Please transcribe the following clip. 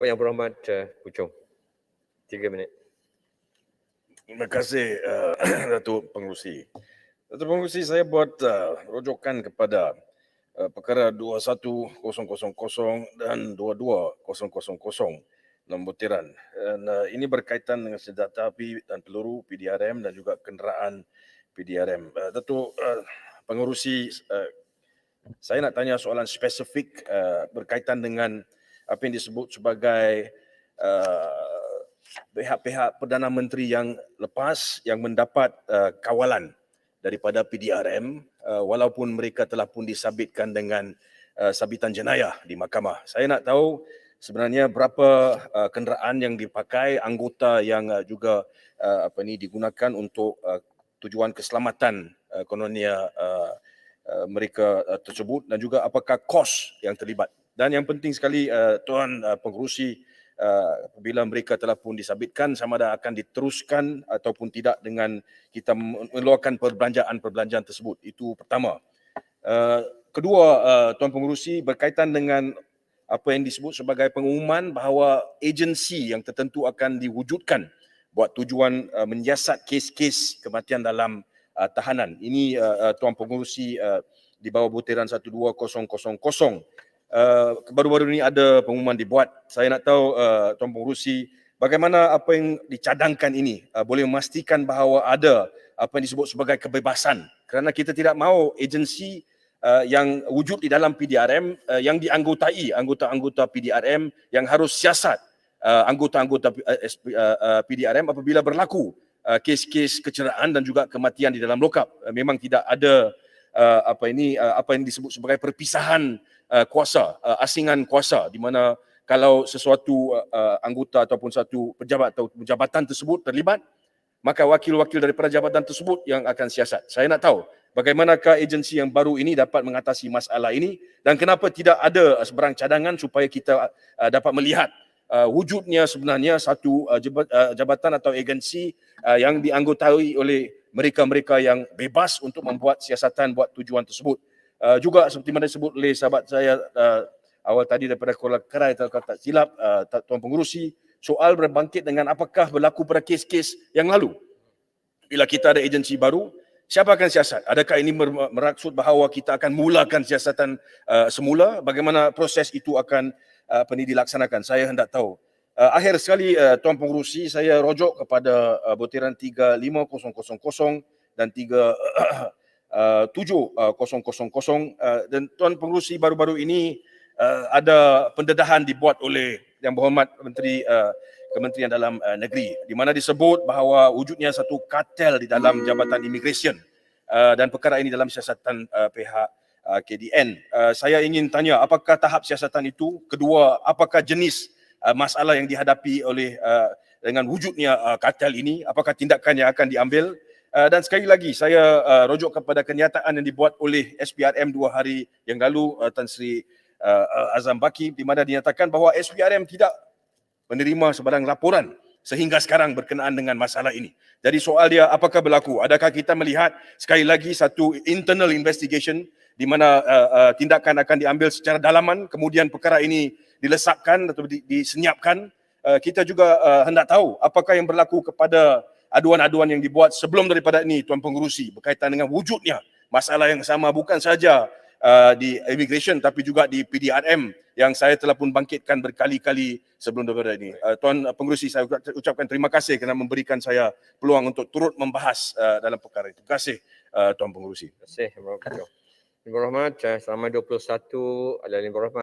Yang Berhormat Puchong, 3 minit. Terima kasih Datuk Pengerusi. Datuk Pengerusi, saya buat rujukan kepada perkara 21000 dan 22000 nombor tiran. Dan ini berkaitan dengan senjata api dan peluru PDRM dan juga kenderaan PDRM. Datuk Pengerusi, saya nak tanya soalan spesifik berkaitan dengan apa yang disebut sebagai pihak-pihak Perdana Menteri yang lepas yang mendapat kawalan daripada PDRM walaupun mereka telah pun disabitkan dengan sabitan jenayah di mahkamah. Saya nak tahu sebenarnya berapa kenderaan yang dipakai, anggota yang juga digunakan untuk tujuan keselamatan kononnya mereka tersebut dan juga apakah kos yang terlibat. Dan yang penting sekali Tuan Pengerusi, apabila mereka telah pun disabitkan, sama ada akan diteruskan ataupun tidak dengan kita mengeluarkan perbelanjaan tersebut. Itu pertama. Kedua, Tuan Pengerusi, berkaitan dengan apa yang disebut sebagai pengumuman bahawa agensi yang tertentu akan diwujudkan buat tujuan menyiasat kes-kes kematian dalam tahanan. Ini Tuan Pengerusi di bawah butiran 12000. Baru-baru ini ada pengumuman dibuat. Saya nak tahu Tuan Pengerusi, bagaimana apa yang dicadangkan ini boleh memastikan bahawa ada apa yang disebut sebagai kebebasan, kerana kita tidak mahu agensi yang wujud di dalam PDRM yang dianggotai anggota-anggota PDRM yang harus siasat anggota-anggota PDRM apabila berlaku kes-kes kecederaan dan juga kematian di dalam lokap. Memang tidak ada apa yang disebut sebagai perpisahan kuasa, asingan kuasa, di mana kalau sesuatu anggota ataupun satu pejabat atau jabatan tersebut terlibat, maka wakil-wakil daripada jabatan tersebut yang akan siasat. Saya nak tahu bagaimanakah agensi yang baru ini dapat mengatasi masalah ini dan kenapa tidak ada sebarang cadangan supaya kita dapat melihat wujudnya sebenarnya satu jabatan atau agensi yang dianggotai oleh mereka-mereka yang bebas untuk membuat siasatan buat tujuan tersebut. Juga seperti mana disebut oleh sahabat saya awal tadi daripada Kuala Kerai, kalau tak silap Tuan Pengerusi, soal berbangkit dengan apakah berlaku pada kes-kes yang lalu. Bila kita ada agensi baru, siapa akan siasat? Adakah ini bermaksud bahawa kita akan mulakan siasatan semula? Bagaimana proses itu akan dilaksanakan? Saya hendak tahu. Akhir sekali Tuan Pengerusi, saya rujuk kepada butiran 35000 dan 70000 dan Tuan Pengerusi, baru-baru ini ada pendedahan dibuat oleh Yang Berhormat Menteri Kementerian Dalam Negeri, di mana disebut bahawa wujudnya satu kartel di dalam Jabatan Imigresen dan perkara ini dalam siasatan pihak KDN. Saya ingin tanya, apakah tahap siasatan itu? Kedua, apakah jenis masalah yang dihadapi oleh dengan wujudnya kartel ini? Apakah tindakan yang akan diambil? Dan sekali lagi saya rujuk kepada kenyataan yang dibuat oleh SPRM 2 hari yang lalu, Tan Sri Azam Baki, di mana dinyatakan bahawa SPRM tidak menerima sebarang laporan sehingga sekarang berkenaan dengan masalah ini. Jadi soal dia, apakah berlaku? Adakah kita melihat sekali lagi satu internal investigation di mana tindakan akan diambil secara dalaman, kemudian perkara ini dilesapkan atau disenyapkan? Kita juga hendak tahu apakah yang berlaku kepada aduan-aduan yang dibuat sebelum daripada ini, Tuan Pengerusi, berkaitan dengan wujudnya masalah yang sama bukan saja di immigration tapi juga di PDRM yang saya telah pun bangkitkan berkali-kali sebelum daripada ini. Tuan Pengerusi, saya ucapkan terima kasih kerana memberikan saya peluang untuk turut membahas dalam perkara itu. Terima kasih Tuan Pengerusi. Terima kasih, Yang Berhormat. Yang Berhormat, selama 21 adalah Yang Berhormat